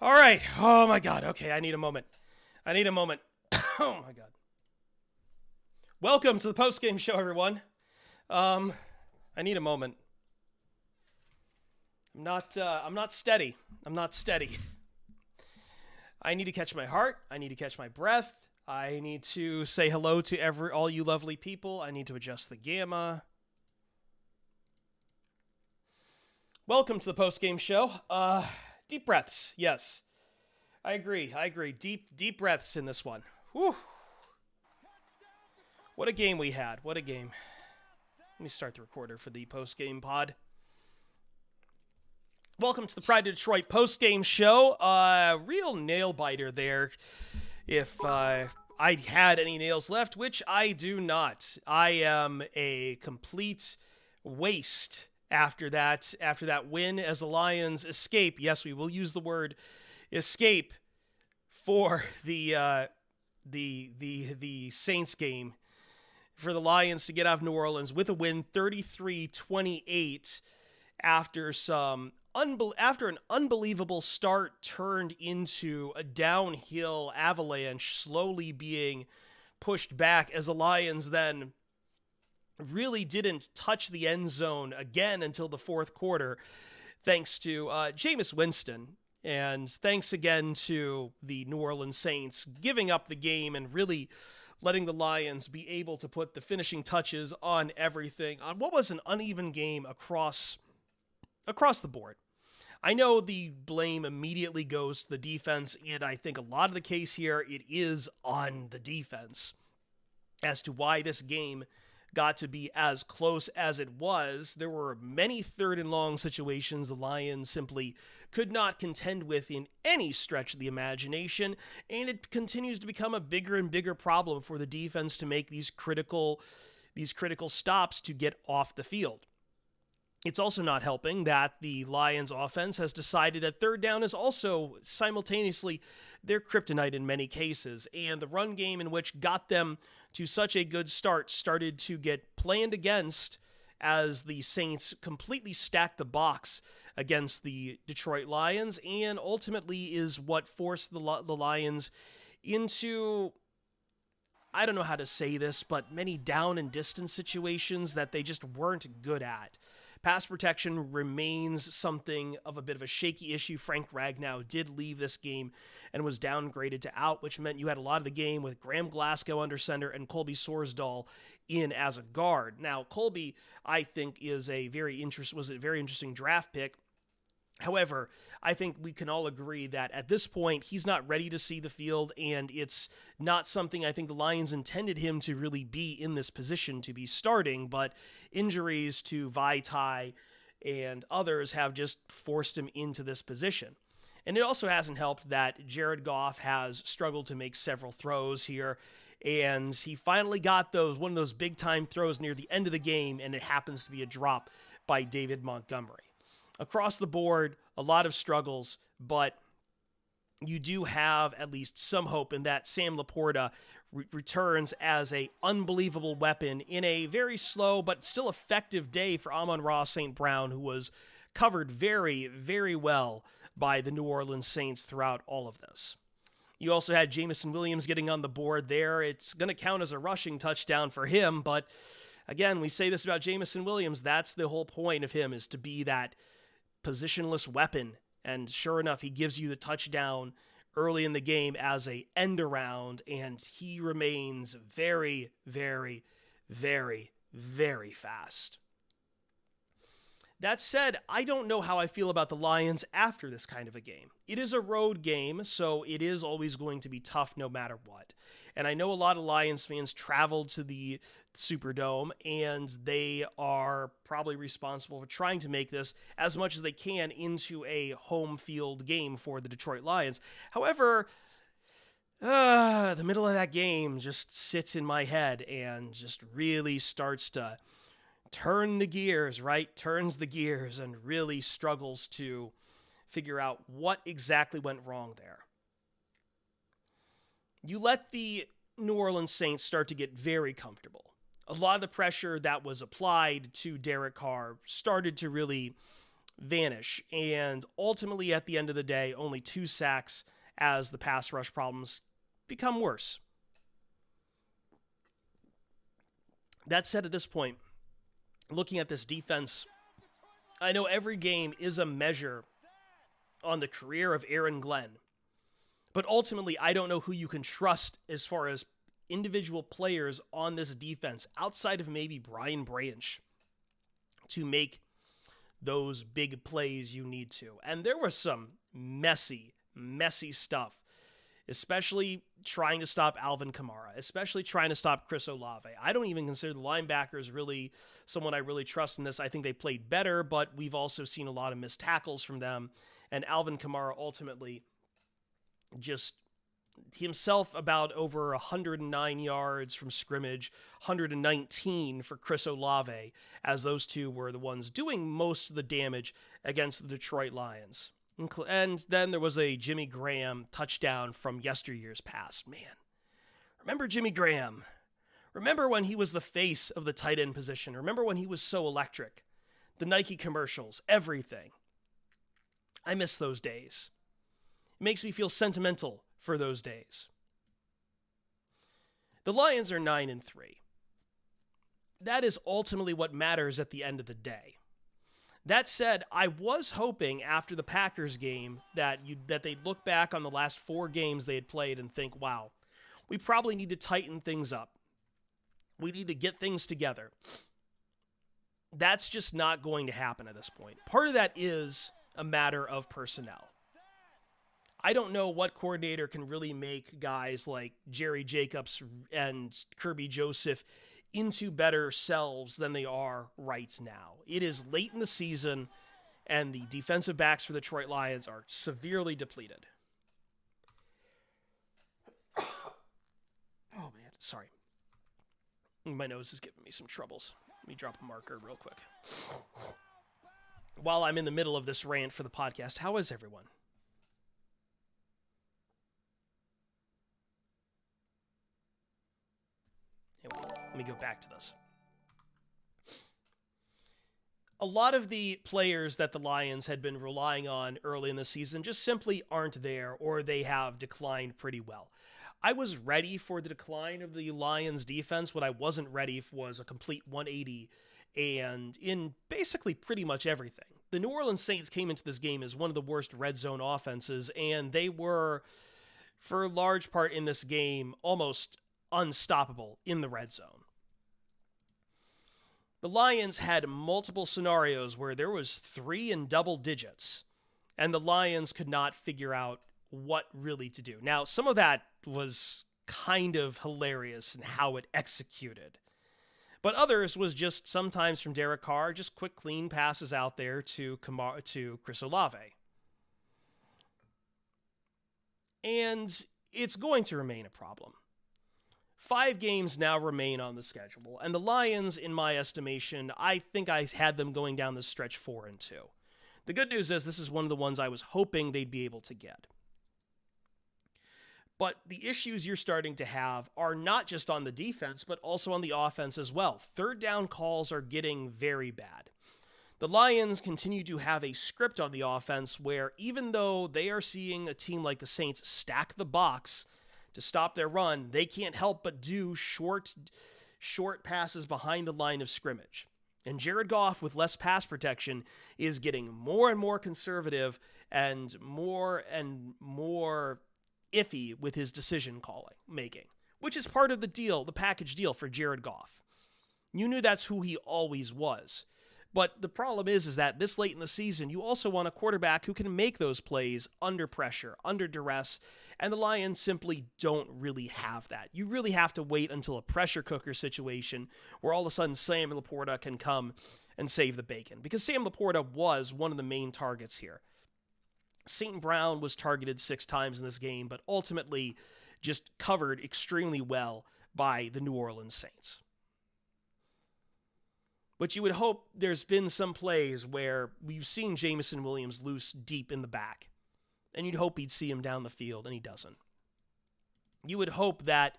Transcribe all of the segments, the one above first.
All right. Oh my God. Okay, I need a moment. Oh my God. Welcome to the Postgame show, everyone. I need a moment. I'm not steady. I need to catch my heart. I need to catch my breath. I need to say hello to all you lovely people. I need to adjust the gamma. Welcome to the Postgame show. Deep breaths. Yes. I agree. Deep breaths in this one. Whew. What a game we had. What a game. Let me start the recorder for the post-game pod. Welcome to the Pride of Detroit post-game show. Real nail-biter there. If I had any nails left, which I do not. I am a complete waste after that win as the Lions escape. Yes, we will use the word escape for the Saints game, for the Lions to get out of New Orleans with a win 33-28 after an unbelievable start turned into a downhill avalanche, slowly being pushed back as the Lions then really didn't touch the end zone again until the fourth quarter, thanks to Jameis Winston. And thanks again to the New Orleans Saints giving up the game and really letting the Lions be able to put the finishing touches on everything, on what was an uneven game across the board. I know the blame immediately goes to the defense, and I think a lot of the case here, it is on the defense as to why this game got to be as close as it was. There were many third and long situations the Lions simply could not contend with in any stretch of the imagination, and it continues to become a bigger and bigger problem for the defense to make these critical stops to get off the field. It's also not helping that the Lions offense has decided that third down is also simultaneously their kryptonite in many cases, and the run game, in which got them to such a good start, started to get planned against as the Saints completely stacked the box against the Detroit Lions, and ultimately is what forced the Lions into, I don't know how to say this, but many down and distance situations that they just weren't good at. Pass protection remains something of a bit of a shaky issue. Frank Ragnow did leave this game and was downgraded to out, which meant you had a lot of the game with Graham Glasgow under center and Colby Sorsdahl in as a guard. Now, Colby, I think, was a very interesting draft pick. However, I think we can all agree that at this point, he's not ready to see the field, and it's not something I think the Lions intended him to really be in this position to be starting, but injuries to Vaitai and others have just forced him into this position. And it also hasn't helped that Jared Goff has struggled to make several throws here, and he finally got one of those big-time throws near the end of the game, and it happens to be a drop by David Montgomery. Across the board, a lot of struggles, but you do have at least some hope in that Sam Laporta returns as an unbelievable weapon in a very slow but still effective day for Amon-Ra St. Brown, who was covered very, very well by the New Orleans Saints throughout all of this. You also had Jameson Williams getting on the board there. It's going to count as a rushing touchdown for him, but again, we say this about Jameson Williams. That's the whole point of him, is to be that positionless weapon, and sure enough, he gives you the touchdown early in the game as a end around, and he remains very, very, very, very fast. That said, I don't know how I feel about the Lions after this kind of a game. It is a road game, so it is always going to be tough no matter what. And I know a lot of Lions fans traveled to the Superdome, and they are probably responsible for trying to make this as much as they can into a home field game for the Detroit Lions. However, the middle of that game just sits in my head and just really starts to turns the gears and really struggles to figure out what exactly went wrong there. You let the New Orleans Saints start to get very comfortable. A lot of the pressure that was applied to Derek Carr started to really vanish. And ultimately, at the end of the day, only 2 sacks as the pass rush problems become worse. That said, at this point, looking at this defense, I know every game is a measure on the career of Aaron Glenn, but ultimately, I don't know who you can trust as far as individual players on this defense outside of maybe Brian Branch to make those big plays you need to. And there was some messy stuff, especially trying to stop Alvin Kamara, especially trying to stop Chris Olave. I don't even consider the linebackers really someone I really trust in this. I think they played better, but we've also seen a lot of missed tackles from them. And Alvin Kamara ultimately just himself about over 109 yards from scrimmage, 119 for Chris Olave, as those two were the ones doing most of the damage against the Detroit Lions. And then there was a Jimmy Graham touchdown from yesteryear's past. Man, remember Jimmy Graham? Remember when he was the face of the tight end position? Remember when he was so electric? The Nike commercials, everything. I miss those days. It makes me feel sentimental for those days. The Lions are 9-3. That is ultimately what matters at the end of the day. That said, I was hoping after the Packers game that they'd look back on the last 4 games they had played and think, wow, we probably need to tighten things up. We need to get things together. That's just not going to happen at this point. Part of that is a matter of personnel. I don't know what coordinator can really make guys like Jerry Jacobs and Kirby Joseph into better selves than they are right now. It is late in the season, and the defensive backs for the Detroit Lions are severely depleted. Oh, man. Sorry. My nose is giving me some troubles. Let me drop a marker real quick. While I'm in the middle of this rant for the podcast, how is everyone? Anyway, let me go back to this. A lot of the players that the Lions had been relying on early in the season just simply aren't there, or they have declined pretty well. I was ready for the decline of the Lions defense. What I wasn't ready for was a complete 180, and in basically pretty much everything. The New Orleans Saints came into this game as one of the worst red zone offenses, and they were, for a large part in this game, almost unstoppable in the red zone. The Lions had multiple scenarios where there was 3 in double digits, and the Lions could not figure out what really to do. Now, some of that was kind of hilarious in how it executed. But others was just sometimes from Derek Carr, just quick, clean passes out there to Chris Olave. And it's going to remain a problem. 5 games now remain on the schedule, and the Lions, in my estimation, I think I had them going down the stretch 4-2. The good news is this is one of the ones I was hoping they'd be able to get. But the issues you're starting to have are not just on the defense, but also on the offense as well. Third down calls are getting very bad. The Lions continue to have a script on the offense where even though they are seeing a team like the Saints stack the box to stop their run, they can't help but do short passes behind the line of scrimmage. And Jared Goff, with less pass protection, is getting more and more conservative and more iffy with his decision making, which is part of the deal, the package deal for Jared Goff. You knew that's who he always was. But the problem is that this late in the season, you also want a quarterback who can make those plays under pressure, under duress, and the Lions simply don't really have that. You really have to wait until a pressure cooker situation where all of a sudden Sam Laporta can come and save the bacon, because Sam Laporta was one of the main targets here. St. Brown was targeted 6 times in this game, but ultimately just covered extremely well by the New Orleans Saints. But you would hope there's been some plays where we've seen Jameson Williams loose deep in the back, and you'd hope he'd see him down the field, and he doesn't. You would hope that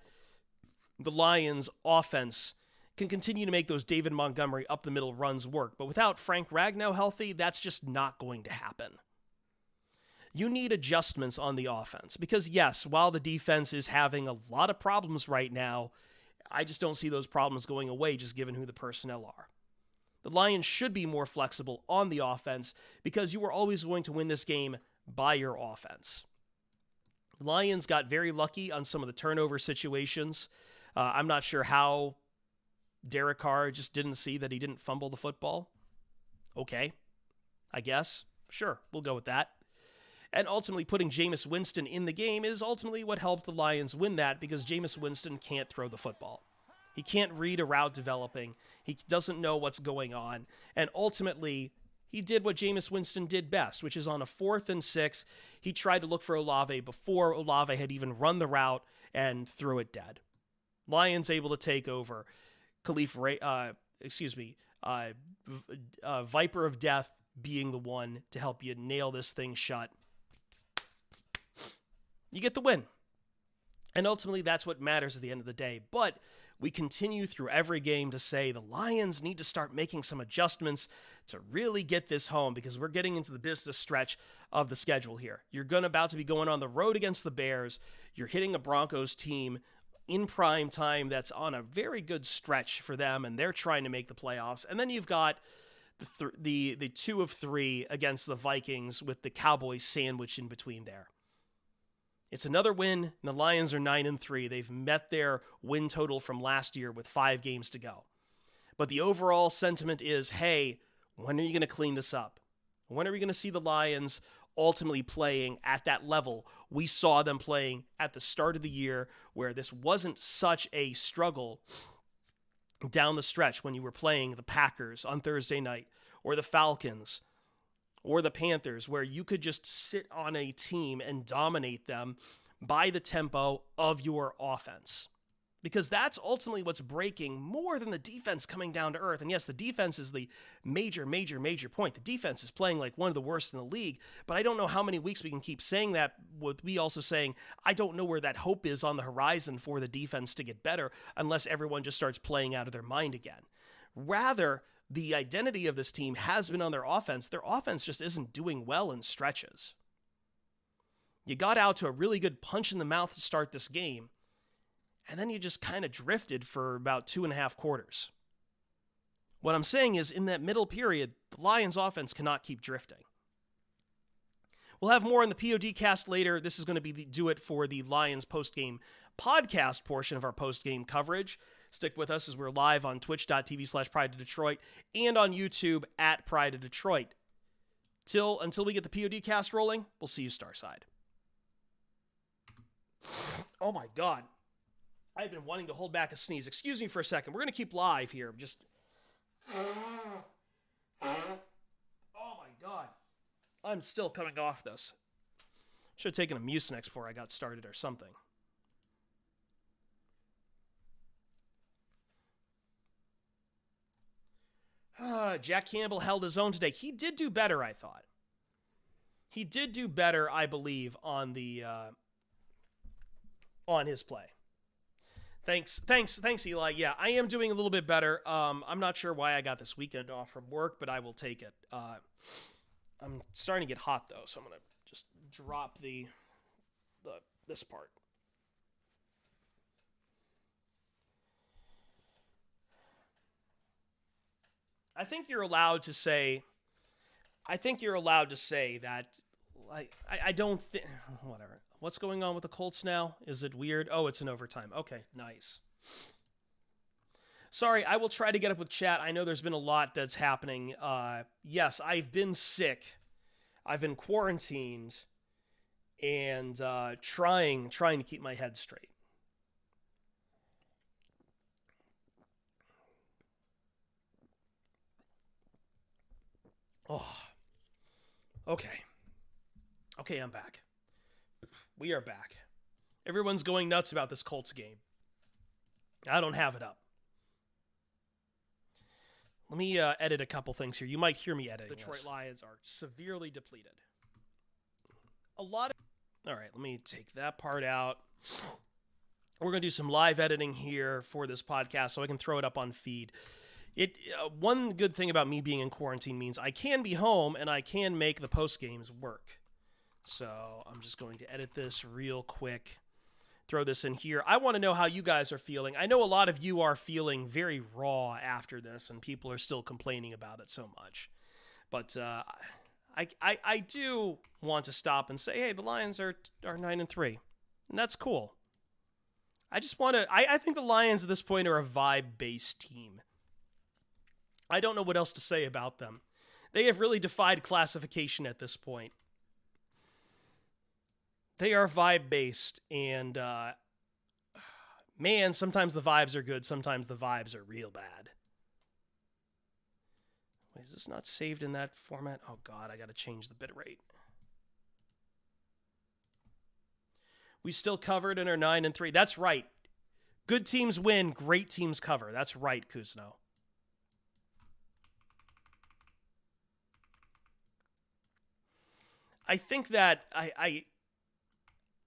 the Lions' offense can continue to make those David Montgomery up-the-middle runs work. But without Frank Ragnow healthy, that's just not going to happen. You need adjustments on the offense. Because, yes, while the defense is having a lot of problems right now, I just don't see those problems going away just given who the personnel are. The Lions should be more flexible on the offense because you are always going to win this game by your offense. The Lions got very lucky on some of the turnover situations. I'm not sure how Derek Carr just didn't see that he didn't fumble the football. Okay, I guess. Sure, we'll go with that. And ultimately putting Jameis Winston in the game is ultimately what helped the Lions win that because Jameis Winston can't throw the football. He can't read a route developing. He doesn't know what's going on. And ultimately, he did what Jameis Winston did best, which is on a 4th and 6, he tried to look for Olave before Olave had even run the route and threw it dead. Lions able to take over. Viper of Death being the one to help you nail this thing shut. You get the win. And ultimately, that's what matters at the end of the day. But we continue through every game to say the Lions need to start making some adjustments to really get this home because we're getting into the business stretch of the schedule here. You're about to be going on the road against the Bears. You're hitting a Broncos team in prime time that's on a very good stretch for them, and they're trying to make the playoffs. And then you've got the 2 of 3 against the Vikings with the Cowboys sandwiched in between there. It's another win, and the Lions are 9-3. They've met their win total from last year with 5 games to go. But the overall sentiment is, hey, when are you going to clean this up? When are we going to see the Lions ultimately playing at that level we saw them playing at the start of the year, where this wasn't such a struggle down the stretch when you were playing the Packers on Thursday night, or the Falcons, or the Panthers, where you could just sit on a team and dominate them by the tempo of your offense. Because that's ultimately what's breaking more than the defense coming down to earth. And yes, the defense is the major point. The defense is playing like one of the worst in the league, but I don't know how many weeks we can keep saying that with me also saying, I don't know where that hope is on the horizon for the defense to get better unless everyone just starts playing out of their mind again. Rather, the identity of this team has been on their offense. Their offense just isn't doing well in stretches. You got out to a really good punch in the mouth to start this game, and then you just kind of drifted for about 2.5 quarters. What I'm saying is, in that middle period, the Lions offense cannot keep drifting. We'll have more on the POD cast later. This is going to do it for the Lions postgame podcast portion of our postgame coverage. Stick with us as we're live on twitch.tv/Pride of Detroit and on YouTube at Pride of Detroit. Until we get the POD cast rolling, we'll see you Starside. Oh my God. I've been wanting to hold back a sneeze. Excuse me for a second. We're going to keep live here. Oh my God. I'm still coming off this. Should have taken a Mucinex before I got started or something. Jack Campbell held his own today. He did do better, I thought. He did do better, I believe, on his play. Thanks, Eli. Yeah, I am doing a little bit better. I'm not sure why I got this weekend off from work, but I will take it. I'm starting to get hot though, so I'm gonna just drop this part. I think you're allowed to say that, like, I don't think, whatever. What's going on with the Colts now? Is it weird? Oh, it's an overtime. Okay, nice. Sorry, I will try to get up with chat. I know there's been a lot that's happening. Yes, I've been sick. I've been quarantined and trying to keep my head straight. Oh, okay. Okay, I'm back. We are back. Everyone's going nuts about this Colts game. I don't have it up. Let me edit a couple things here. You might hear me editing. Detroit Lions are severely depleted. All right, let me take that part out. We're going to do some live editing here for this podcast so I can throw it up on feed. One good thing about me being in quarantine means I can be home and I can make the post games work. So I'm just going to edit this real quick, throw this in here. I want to know how you guys are feeling. I know a lot of you are feeling very raw after this, and people are still complaining about it so much. But I do want to stop and say, hey, the Lions are 9-3, and that's cool. I just want to. I think the Lions at this point are a vibe-based team. I don't know what else to say about them. They have really defied classification at this point. They are vibe-based, and man, sometimes the vibes are good, sometimes the vibes are real bad. Wait, is this not saved in that format? Oh God, I gotta change the bitrate. We still covered in our 9-3. That's right. Good teams win, great teams cover. That's right, Kuzno. I think that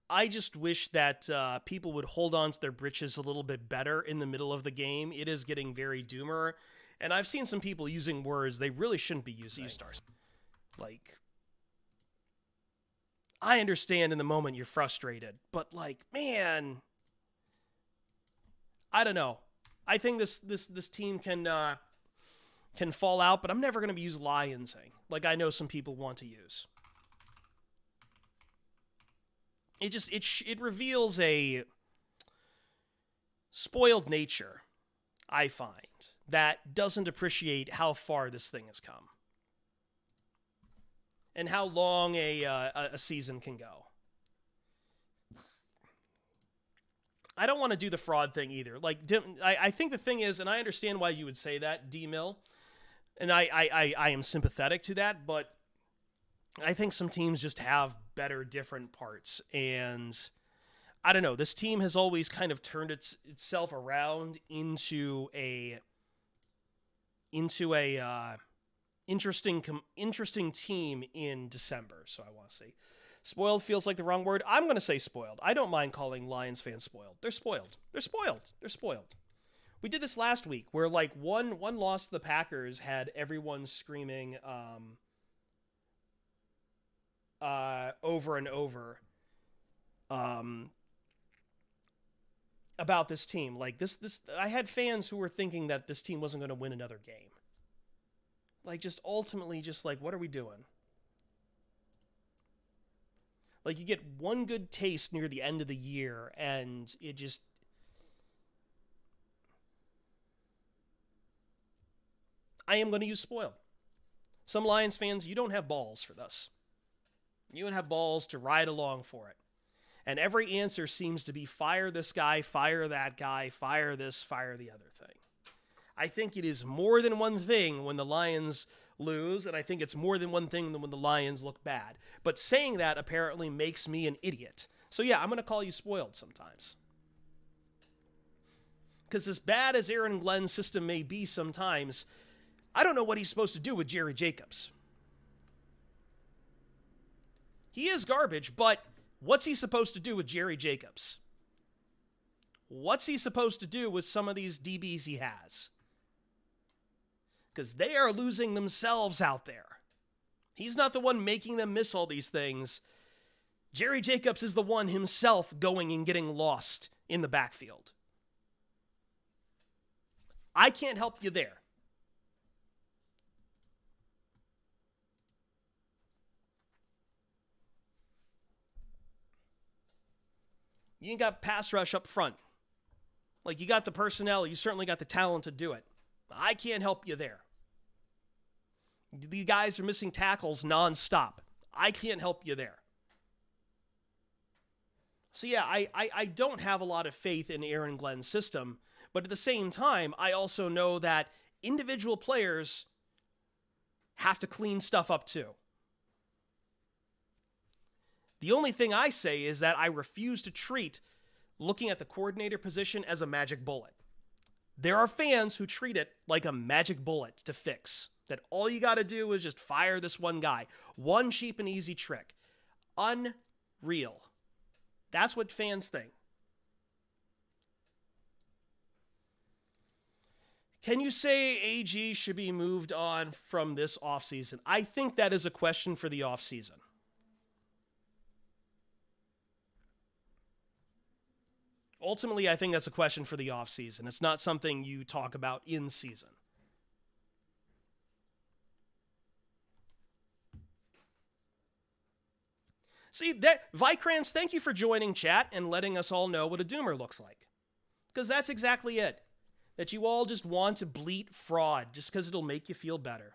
I just wish that people would hold on to their britches a little bit better in the middle of the game. It is getting very doomer, and I've seen some people using words they really shouldn't be using. Like, I understand in the moment you're frustrated, but like, man, I don't know. I think this team can fall out, but I'm never going to use Lionsing like I know some people want to use. It reveals a spoiled nature, I find, that doesn't appreciate how far this thing has come and how long a season can go. I don't want to do the fraud thing either. Like, I think the thing is, and I understand why you would say that, D-Mill, and I am sympathetic to that, but I think some teams just have better different parts, and I don't know. This team has always kind of turned itself around into a interesting team in December. So I want to say spoiled feels like the wrong word. I'm going to say spoiled. I don't mind calling Lions fans spoiled. They're spoiled. They're spoiled. They're spoiled. We did this last week where like one loss to the Packers had everyone screaming over and over about this team. Like this I had fans who were thinking that this team wasn't going to win another game. Like, just ultimately just like, what are we doing? Like, you get one good taste near the end of the year and it just I am going to use spoiled. Some Lions fans, you don't have balls for this. You don't have balls to ride along for it. And every answer seems to be fire this guy, fire that guy, fire this, fire the other thing. I think it is more than one thing when the Lions lose, and I think it's more than one thing when the Lions look bad. But saying that apparently makes me an idiot. So yeah, I'm going to call you spoiled sometimes. Because as bad as Aaron Glenn's system may be sometimes, I don't know what he's supposed to do with Jerry Jacobs. He is garbage, but what's he supposed to do with Jerry Jacobs? What's he supposed to do with some of these DBs he has? Because they are losing themselves out there. He's not the one making them miss all these things. Jerry Jacobs is the one himself going and getting lost in the backfield. I can't help you there. You ain't got pass rush up front. Like, you got the personnel, you certainly got the talent to do it. I can't help you there. The guys are missing tackles nonstop. I can't help you there. So yeah, I don't have a lot of faith in Aaron Glenn's system, but at the same time, I also know that individual players have to clean stuff up too. The only thing I say is that I refuse to treat looking at the coordinator position as a magic bullet. There are fans who treat it like a magic bullet to fix. That all you got to do is just fire this one guy. One cheap and easy trick. Unreal. That's what fans think. Can you say AG should be moved on from this offseason? I think that is a question for the offseason. Ultimately, I think that's a question for the offseason. It's not something you talk about in season. See, that Vikrans, thank you for joining chat and letting us all know what a doomer looks like. Because that's exactly it. That you all just want to bleat fraud just because it'll make you feel better.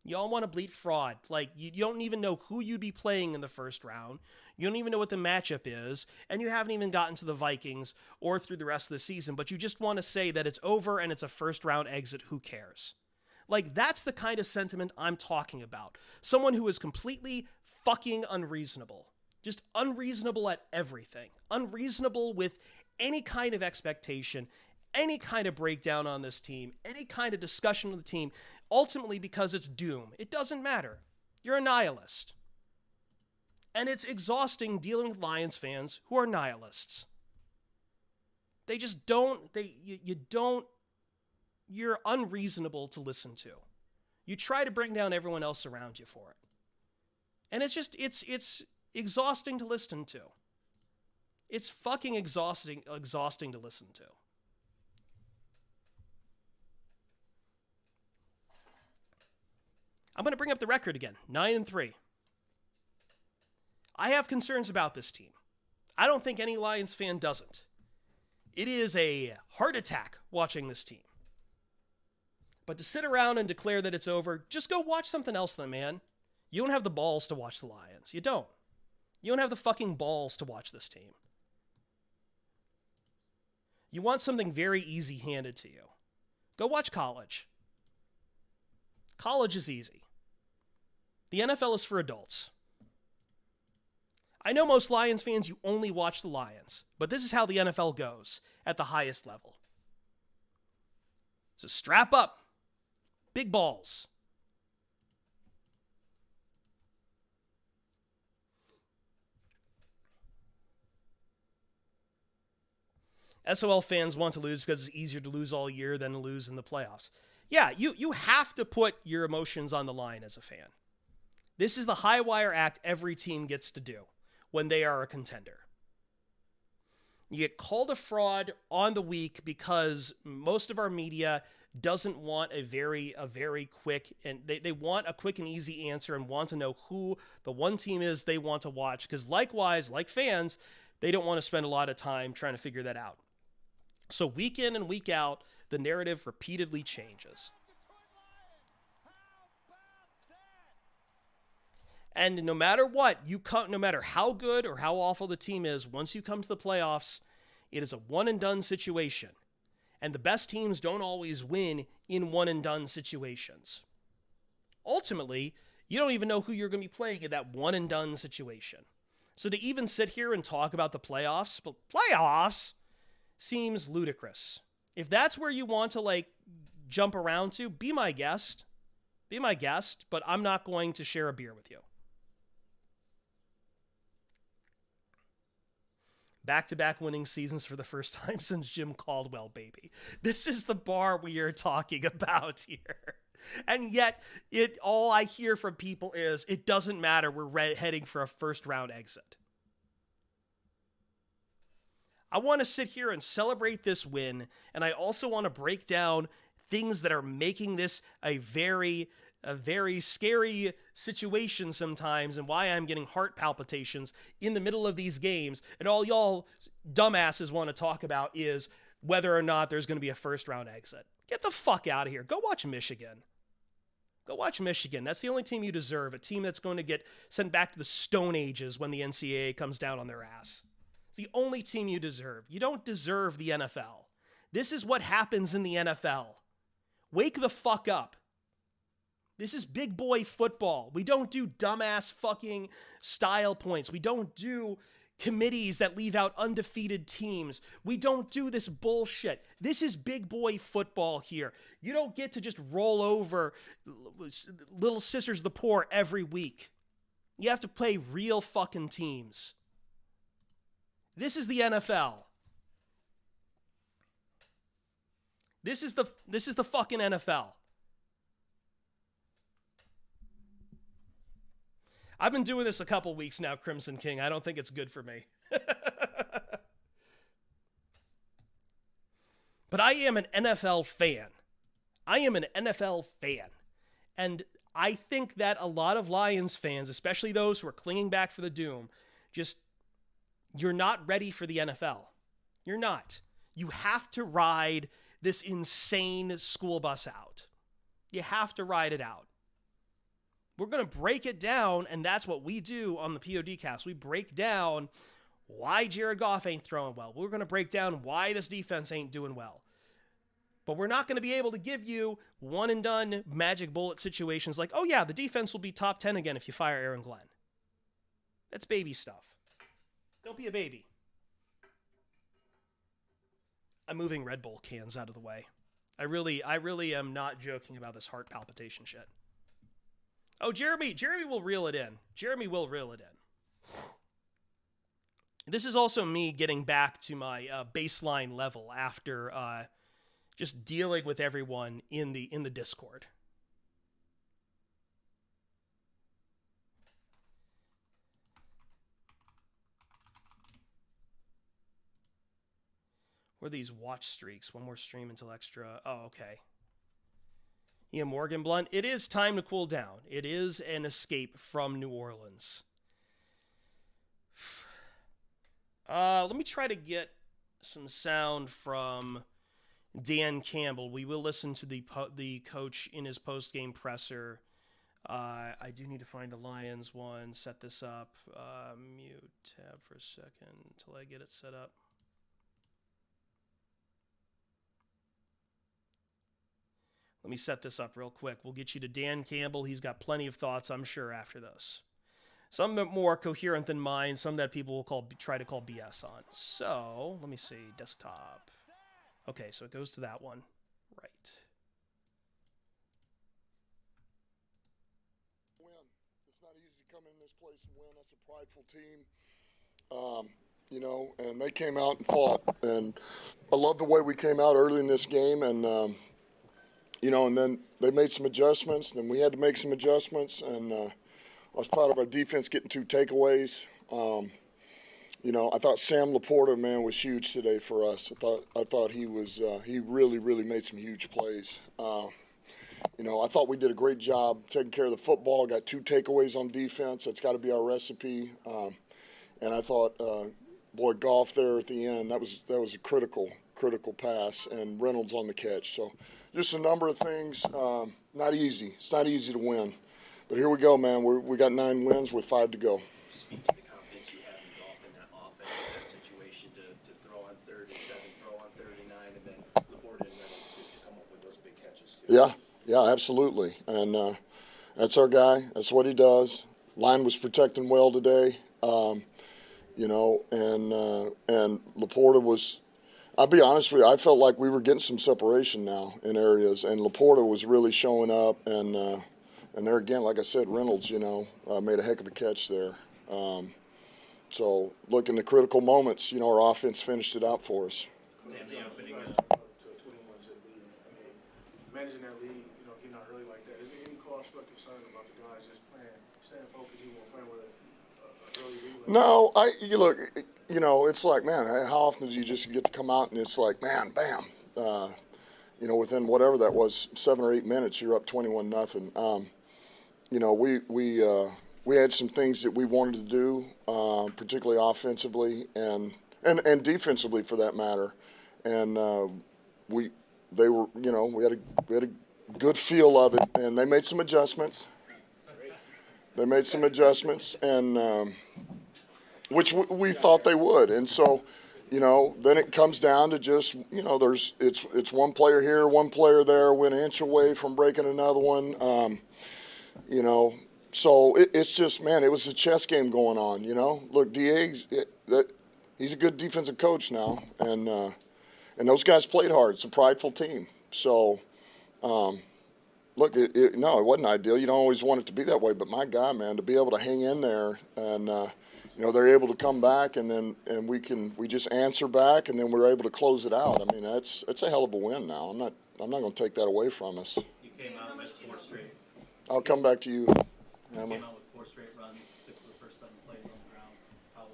You all want to bleat fraud. Like, you don't even know who you'd be playing in the first round. You don't even know what the matchup is. And you haven't even gotten to the Vikings or through the rest of the season. But you just want to say that it's over and it's a first round exit. Who cares? Like, that's the kind of sentiment I'm talking about. Someone who is completely fucking unreasonable. Just unreasonable at everything. Unreasonable with any kind of expectation, any kind of breakdown on this team, any kind of discussion of the team, ultimately because it's doom. It doesn't matter. You're a nihilist. And it's exhausting dealing with Lions fans who are nihilists. They just don't, you're unreasonable to listen to. You try to bring down everyone else around you for it. And it's just, it's exhausting to listen to. It's fucking exhausting to listen to. I'm going to bring up the record again. 9-3. I have concerns about this team. I don't think any Lions fan doesn't. It is a heart attack watching this team. But to sit around and declare that it's over, just go watch something else then, man. You don't have the balls to watch the Lions. You don't. You don't have the fucking balls to watch this team. You want something very easy handed to you. Go watch college. College is easy. The NFL is for adults. I know most Lions fans, you only watch the Lions, but this is how the NFL goes at the highest level. So strap up. Big balls. SOL fans want to lose because it's easier to lose all year than to lose in the playoffs. Yeah, you have to put your emotions on the line as a fan. This is the high wire act every team gets to do when they are a contender. You get called a fraud on the week because most of our media doesn't want a very quick, and they want a quick and easy answer and want to know who the one team is they want to watch. Because likewise, like fans, they don't want to spend a lot of time trying to figure that out. So week in and week out, the narrative repeatedly changes. And no matter what, no matter how good or how awful the team is, once you come to the playoffs, it is a one-and-done situation. And the best teams don't always win in one-and-done situations. Ultimately, you don't even know who you're going to be playing in that one-and-done situation. So to even sit here and talk about the playoffs, but playoffs seems ludicrous. If that's where you want to, jump around to, be my guest. Be my guest, but I'm not going to share a beer with you. Back-to-back winning seasons for the first time since Jim Caldwell, baby. This is the bar we are talking about here. And yet, all I hear from people is, it doesn't matter, we're heading for a first-round exit. I want to sit here and celebrate this win, and I also want to break down things that are making this a very scary situation sometimes, and why I'm getting heart palpitations in the middle of these games. And all y'all dumbasses want to talk about is whether or not there's going to be a first-round exit. Get the fuck out of here. Go watch Michigan. Go watch Michigan. That's the only team you deserve, a team that's going to get sent back to the Stone Ages when the NCAA comes down on their ass. It's the only team you deserve. You don't deserve the NFL. This is what happens in the NFL. Wake the fuck up. This is big boy football. We don't do dumbass fucking style points. We don't do committees that leave out undefeated teams. We don't do this bullshit. This is big boy football here. You don't get to just roll over Little Sisters of the Poor every week. You have to play real fucking teams. This is the NFL. This is the fucking NFL. I've been doing this a couple weeks now, Crimson King. I don't think it's good for me. But I am an NFL fan. And I think that a lot of Lions fans, especially those who are clinging back for the doom, you're not ready for the NFL. You're not. You have to ride this insane school bus out. You have to ride it out. We're going to break it down, and that's what we do on the PODcast. We break down why Jared Goff ain't throwing well. We're going to break down why this defense ain't doing well. But we're not going to be able to give you one-and-done magic bullet situations like, oh yeah, the defense will be top 10 again if you fire Aaron Glenn. That's baby stuff. Don't be a baby. I'm moving Red Bull cans out of the way. I really am not joking about this heart palpitation shit. Oh, Jeremy will reel it in. Jeremy will reel it in. This is also me getting back to my baseline level after just dealing with everyone in the Discord. What are these watch streaks? One more stream until extra. Oh, okay. Yeah, Morgan Blunt. It is time to cool down. It is an escape from New Orleans. Let me try to get some sound from Dan Campbell. We will listen to the coach in his post-game presser. I do need to find the Lions one. Set this up. Mute tab for a second until I get it set up. Let me set this up real quick. We'll get you to Dan Campbell. He's got plenty of thoughts, I'm sure, after this. Some more coherent than mine. Some that people will try to call BS on. So, let me see. Desktop. Okay, so it goes to that one. Right. Win. It's not easy to come in this place and win. That's a prideful team. And they came out and fought. And I love the way we came out early in this game. And, and then they made some adjustments. Then we had to make some adjustments. And I was proud of our defense getting 2 takeaways. I thought Sam Laporta, man, was huge today for us. I thought he was he really, really made some huge plays. I thought we did a great job taking care of the football. Got 2 takeaways on defense. That's got to be our recipe. And I thought, Goff there at the end, that was a critical pass, and Reynolds on the catch. So just a number of things. Not easy. It's not easy to win. But here we go, man. We got 9 wins with 5 to go. Speak to the confidence you have in Goff in that offense, in that situation to throw on 3rd and 7, throw on 3rd and 9, and then Laporta and Reynolds to come up with those big catches too. Yeah, absolutely. And that's our guy. That's what he does. Line was protecting well today. And Laporta was, I'll be honest with you, I felt like we were getting some separation now in areas, and Laporta was really showing up, and there again, like I said, Reynolds, made a heck of a catch there. So look, in the critical moments, our offense finished it out for us. Managing that lead, getting out early like that, is there any cause for concern about the guys just staying focused, even when playing with an early lead? No, it's like, man, how often do you just get to come out and it's like, man, bam, within whatever that was, 7 or 8 minutes, you're up 21-0. We had some things that we wanted to do, particularly offensively and defensively for that matter, and we had a good feel of it, and they made some adjustments. And which we thought they would, and so. Then it comes down to just, it's one player here, one player there, we're an inch away from breaking another one. So it's just, man, it was a chess game going on, Look, Diegue's, he's a good defensive coach now, and those guys played hard. It's a prideful team. So, look, it wasn't ideal. You don't always want it to be that way, but my God, man, to be able to hang in there and, they're able to come back, and we just answer back, and then we're able to close it out. I mean, it's a hell of a win now. I'm not going to take that away from us. You came out with 4 straight. I'll come back to you, You Emma. came out with 4 straight runs, 6 of the first 7 plays on the ground. How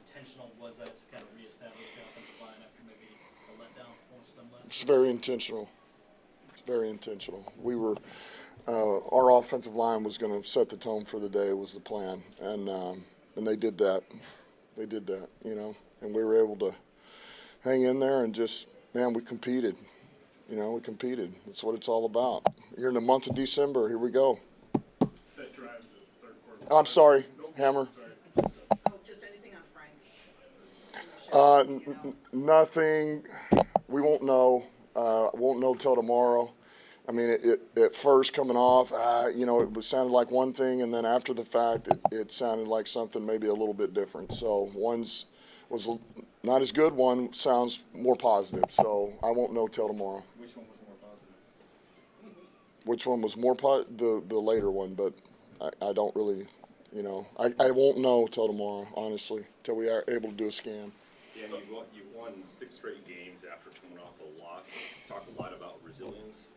intentional was that to kind of reestablish the offensive line after maybe a letdown for most of them last It's week? very intentional. It's very intentional. We were our offensive line was going to set the tone for the day, was the plan, and they did that. They did that, and we were able to hang in there and just, man, we competed. We competed. That's what it's all about. You're in the month of December. Here we go. That drives the third quarter. I'm sorry, Hammer. Oh, just anything on Frank? Nothing. We won't know. Won't know till tomorrow. I mean, it at first coming off, it sounded like one thing, and then after the fact, it sounded like something maybe a little bit different. So one's was not as good. One sounds more positive. So I won't know till tomorrow. Which one was more positive? Which one was more the later one, but I don't really, I won't know till tomorrow, honestly, till we are able to do a scan. Yeah, you won 6 straight games after coming off a loss. Talk a lot about resilience.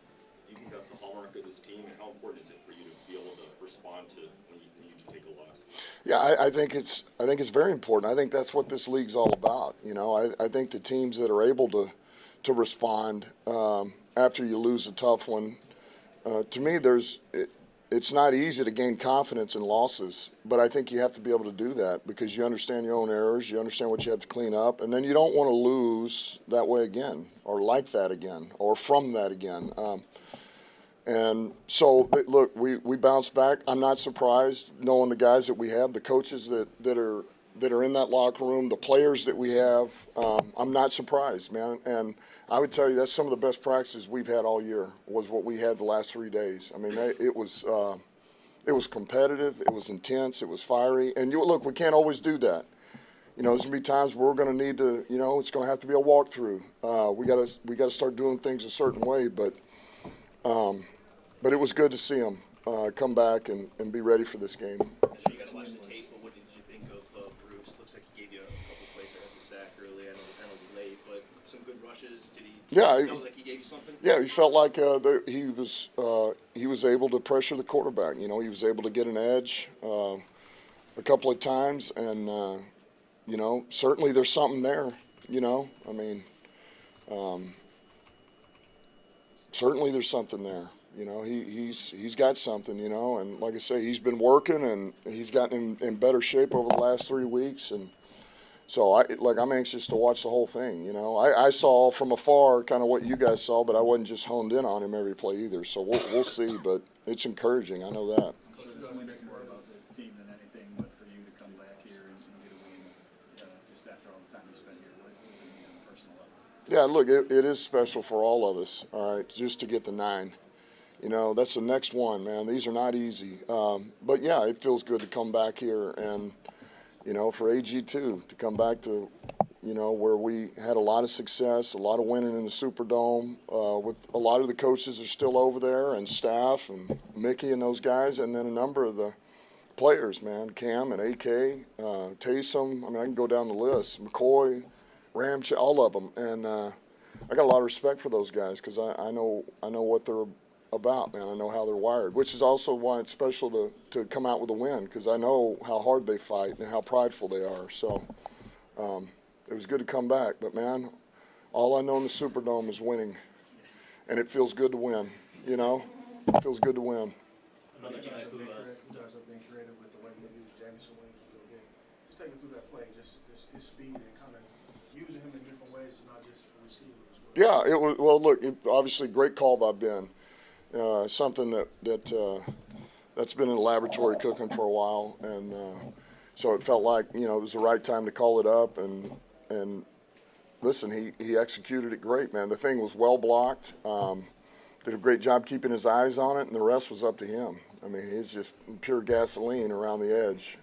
Do you think that's the hallmark of this team, and how important is it for you to be able to respond to when you take a loss? Yeah, I think it's very important. I think that's what this league's all about. I think the teams that are able to respond after you lose a tough one. To me, it's not easy to gain confidence in losses, but I think you have to be able to do that because you understand your own errors, you understand what you have to clean up, and then you don't want to lose that way again, or like that again, or from that again. And so, look, we bounced back. I'm not surprised knowing the guys that we have, the coaches that are in that locker room, the players that we have. I'm not surprised, man. And I would tell you that's some of the best practices we've had all year was what we had the last 3 days. I mean, it was competitive, it was intense, it was fiery. And look, we can't always do that. There's going to be times where we're going to need to, it's going to have to be a walkthrough. We got to start doing things a certain way, but it was good to see them come back and be ready for this game. I'm sure you guys watched the tape, but what did you think of Bruce? Looks like he gave you a couple plays there at the sack early. I know the penalty late, but some good rushes. Did he feel like he gave you something? Yeah, he felt like he was able to pressure the quarterback. He was able to get an edge a couple of times, and certainly there's something there. I mean, certainly there's something there. He's got something, and like I say, he's been working and he's gotten in better shape over the last 3 weeks, and so I'm anxious to watch the whole thing. I saw from afar kind of what you guys saw, but I wasn't just honed in on him every play either. So we'll see, but it's encouraging. I know that. So this win is more about the team than anything, but for you to come back here and get a win just after all the time you spent here, what does it mean on a personal level? Yeah, look, it is special for all of us. All right, just to get the 9. That's the next one, man. These are not easy. But, yeah, it feels good to come back here and, for AG2 to come back to, where we had a lot of success, a lot of winning in the Superdome with a lot of the coaches are still over there and staff and Mickey and those guys, and then a number of the players, man, Cam and AK, Taysom. I mean, I can go down the list. McCoy, Ramchick, all of them. And I got a lot of respect for those guys because I know what they're about, man. I know how they're wired, which is also why it's special to come out with a win because I know how hard they fight and how prideful they are. So it was good to come back. But, man, all I know in the Superdome is winning, and it feels good to win, It feels good to win. Another guy who You guys have been creative with the way you use Jamison Williams to the game. Just take me through that play, just his speed and kind of using him in different ways, not just a receiver as well. Yeah, it was. Well, look, obviously, great call by Ben. Something that's been in the laboratory cooking for a while, and so it felt like it was the right time to call it up. And listen, he executed it great, man. The thing was well blocked. Did a great job keeping his eyes on it, and the rest was up to him. I mean, he's just pure gasoline around the edge.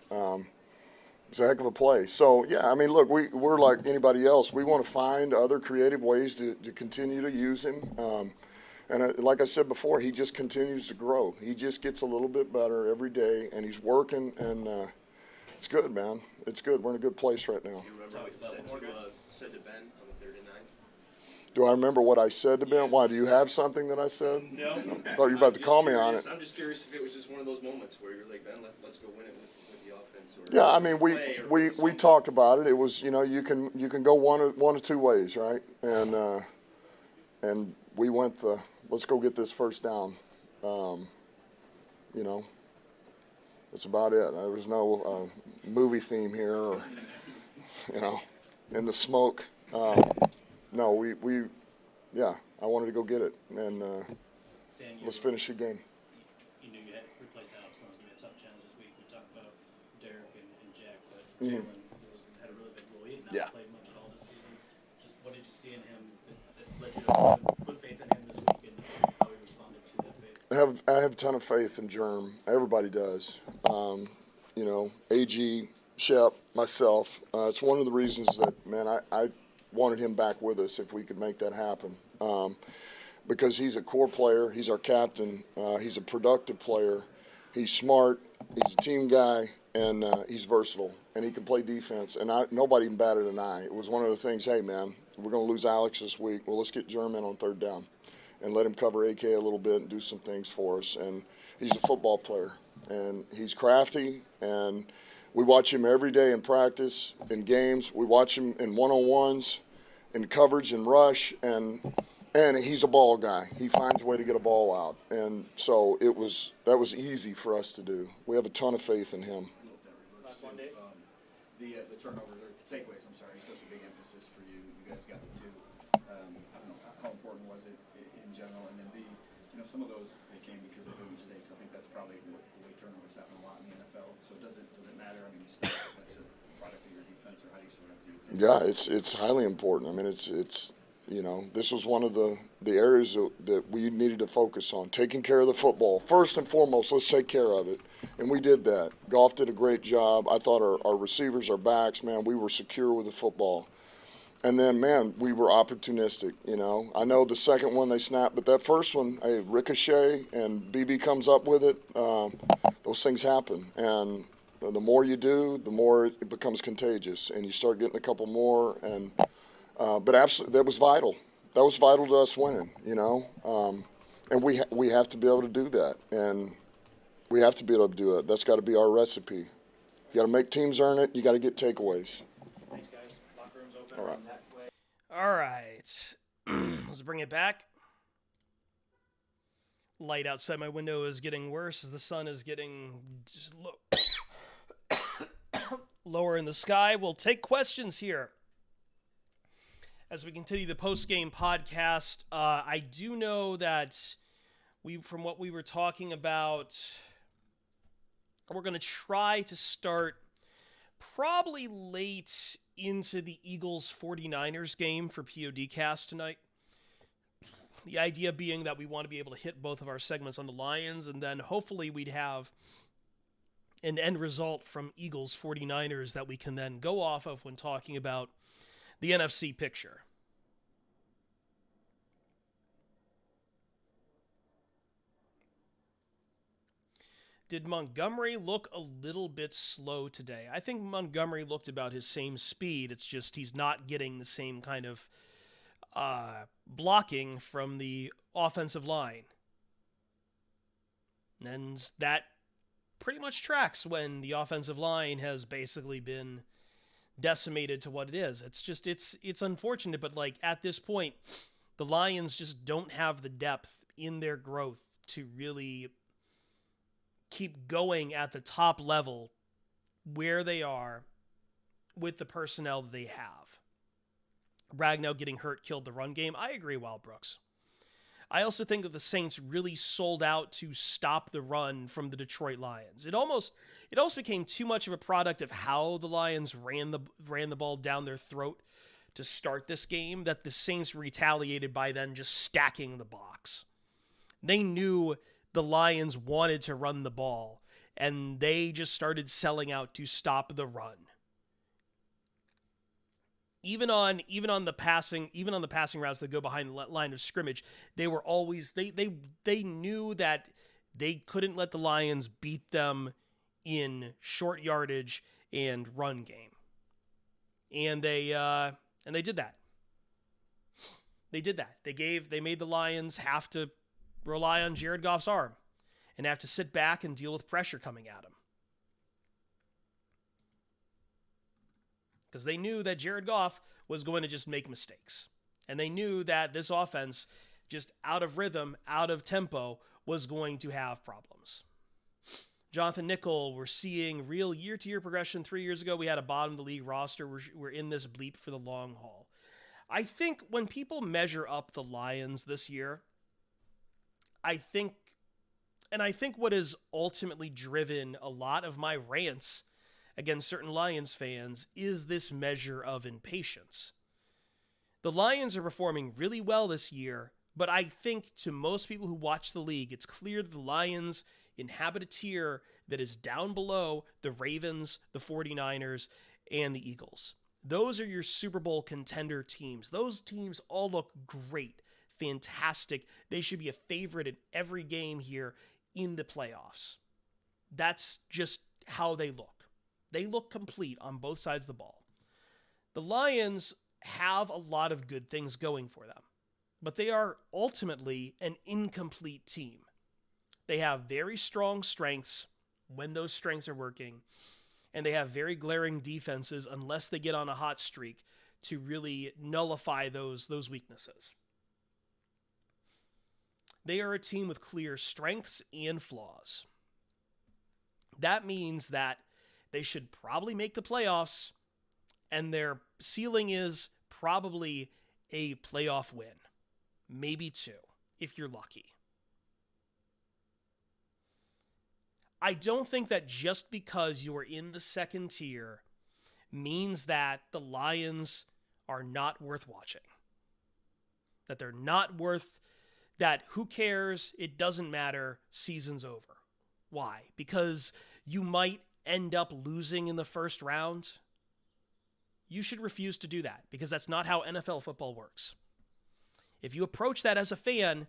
It's a heck of a play. So, yeah, I mean, look, we're like anybody else. We want to find other creative ways to continue to use him. And like I said before, he just continues to grow. He just gets a little bit better every day, and he's working. And It's good, man. It's good. We're in a good place right now. Do you remember what you said to Ben on the 3rd and 9? Do I remember what I said to Ben? Why, do you have something that I said? No. I thought you were about to call me on it. I'm just curious if it was just one of those moments where you're like, Ben, let's go win it with the offense. Or Yeah, I mean, we something. talked about it. It was, you know, you can go one or two ways, right? And we went let's go get this first down. You know, that's about it. There was no movie theme here, or, you know, in the smoke. No, yeah, I wanted to go get it, and let's finish the game. You knew you had to replace Alex. That was going to be a tough challenge this week. We talked about Derek and Jack, but Jalen had a really big role. He had not played much at all this season. Just what did you see in him that led you to put faith in him this week, and how he responded to that faith? I have a ton of faith in Germ. Everybody does. You know, AG, Shep, myself. It's one of the reasons that, man, I wanted him back with us if we could make that happen. Because he's a core player, he's our captain, he's a productive player, he's smart, he's a team guy, and he's versatile, and he can play defense. And nobody even batted an eye. It was one of the things, hey, man, we're going to lose Alex this week. Well, let's get Germ in on 3rd down and let him cover AK a little bit and do some things for us. And he's a football player, and he's crafty, and we watch him every day in practice, in games. We watch him in one-on-ones, in coverage and rush, and he's a ball guy. He finds a way to get a ball out. And so that was easy for us to do. We have a ton of faith in him. The turnovers, or the takeaways, I'm sorry, such a big emphasis for you. You guys got the 2. I don't know, how important was it in general? And then B, you know, some of those, they came because of good mistakes. I think that's probably the way turnovers happen a lot in the NFL. So does it matter? I mean, you still, that's a product of your defense, or how do you sort of view it? Yeah, it's highly important. I mean, it's you know, this was one of the areas that we needed to focus on, taking care of the football. First and foremost, let's take care of it. And we did that. Goff did a great job. I thought our receivers, our backs, man, we were secure with the football. And then, man, we were opportunistic, you know. I know the second one they snapped, but that first one, hey, ricochet, and BB comes up with it. Those things happen. And the more you do, the more it becomes contagious. And you start getting a couple more. And but absolutely, that was vital. That was vital to us winning, you know. And we have to be able to do that. And we have to be able to do it. That's got to be our recipe. You got to make teams earn it. You got to get takeaways. Thanks, guys. Locker room's open. All right. All right. Let's bring it back. Light outside my window is getting worse as the sun is getting just lower in the sky. We'll take questions here as we continue the post-game podcast. I do know that from what we were talking about, we're going to try to start probably late into the Eagles 49ers game for PODcast tonight. The idea being that we want to be able to hit both of our segments on the Lions, and then hopefully we'd have an end result from Eagles 49ers that we can then go off of when talking about the NFC picture. Did Montgomery look a little bit slow today? I think Montgomery looked about his same speed. It's just he's not getting the same kind of blocking from the offensive line. And that pretty much tracks when the offensive line has basically been decimated to what it is. It's just, it's unfortunate, but like at this point, the Lions just don't have the depth in their growth to really keep going at the top level where they are with the personnel that they have. Ragnow getting hurt killed the run game. I agree, Wild Brooks. I also think that the Saints really sold out to stop the run from the Detroit Lions. It almost became too much of a product of how the Lions ran the ball down their throat to start this game that the Saints retaliated by then just stacking the box. They knew the Lions wanted to run the ball, and they just started selling out to stop the run. Even on the passing routes that go behind the line of scrimmage, they were always they knew that they couldn't let the Lions beat them in short yardage and run game. And they did that. They did that. They made the Lions have to rely on Jared Goff's arm and have to sit back and deal with pressure coming at him. Because they knew that Jared Goff was going to just make mistakes. And they knew that this offense, just out of rhythm, out of tempo, was going to have problems. Jonathan Nickel, we're seeing real year-to-year progression. 3 years ago, we had a bottom-of-the-league roster. We're in this bleep for the long haul. I think when people measure up the Lions this year, I think what has ultimately driven a lot of my rants against certain Lions fans is this measure of impatience. The Lions are performing really well this year, but I think to most people who watch the league, it's clear that the Lions inhabit a tier that is down below the Ravens, the 49ers, and the Eagles. Those are your Super Bowl contender teams. Those teams all look great, fantastic. They should be a favorite in every game here in the playoffs. That's just how they look. They look complete on both sides of the ball. The Lions have a lot of good things going for them, but they are ultimately an incomplete team. They have very strong strengths when those strengths are working, and they have very glaring defenses unless they get on a hot streak to really nullify those weaknesses. They are a team with clear strengths and flaws. That means that they should probably make the playoffs, and their ceiling is probably a playoff win. Maybe 2, if you're lucky. I don't think that just because you are in the second tier means that the Lions are not worth watching. That they're not worth, that who cares, it doesn't matter, season's over. Why? Because you might end up losing in the first round. You should refuse to do that, because that's not how NFL football works. If you approach that as a fan,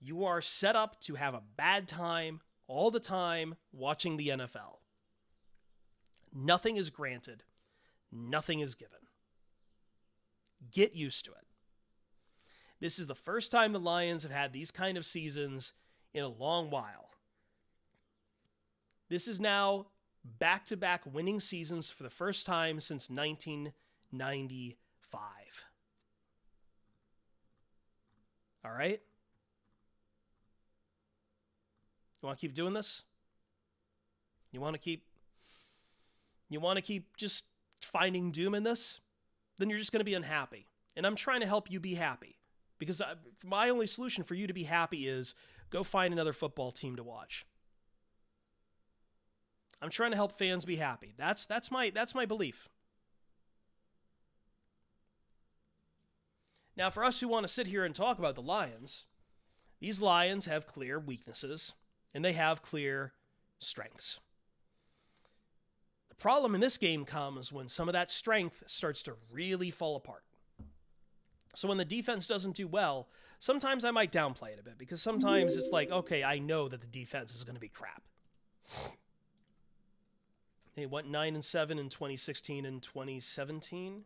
you are set up to have a bad time all the time watching the NFL. Nothing is granted. Nothing is given. Get used to it. This is the first time the Lions have had these kind of seasons in a long while. This is now back-to-back winning seasons for the first time since 1995. All right? You want to keep doing this? You want to keep just finding doom in this? Then you're just going to be unhappy. And I'm trying to help you be happy. Because my only solution for you to be happy is go find another football team to watch. I'm trying to help fans be happy. That's my belief. Now, for us who want to sit here and talk about the Lions, these Lions have clear weaknesses, and they have clear strengths. The problem in this game comes when some of that strength starts to really fall apart. So when the defense doesn't do well, sometimes I might downplay it a bit, because sometimes it's like, okay, I know that the defense is going to be crap. They went 9-7 in 2016 and 2017.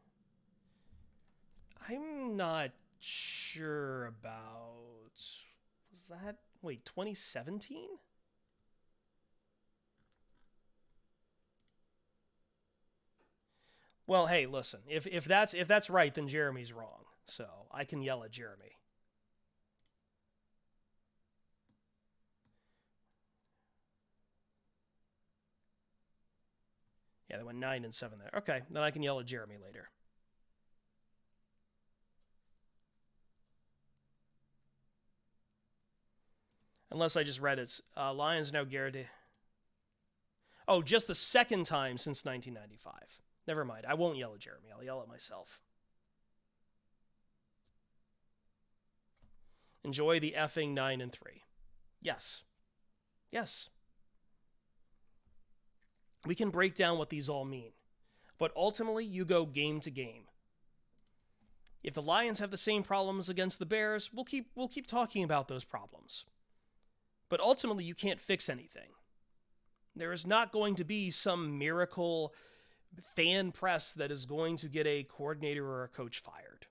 I'm not sure about... Was that... Wait, 2017? Well, hey, listen. If that's right, then Jeremy's wrong. So I can yell at Jeremy. Yeah, they went 9-7 there. Okay, then I can yell at Jeremy later. Unless I just read it. Lions now guaranteed. Oh, just the second time since 1995. Never mind. I won't yell at Jeremy. I'll yell at myself. Enjoy the effing 9-3. Yes. Yes. We can break down what these all mean. But ultimately, you go game to game. If the Lions have the same problems against the Bears, we'll keep talking about those problems. But ultimately, you can't fix anything. There is not going to be some miracle fan press that is going to get a coordinator or a coach fired.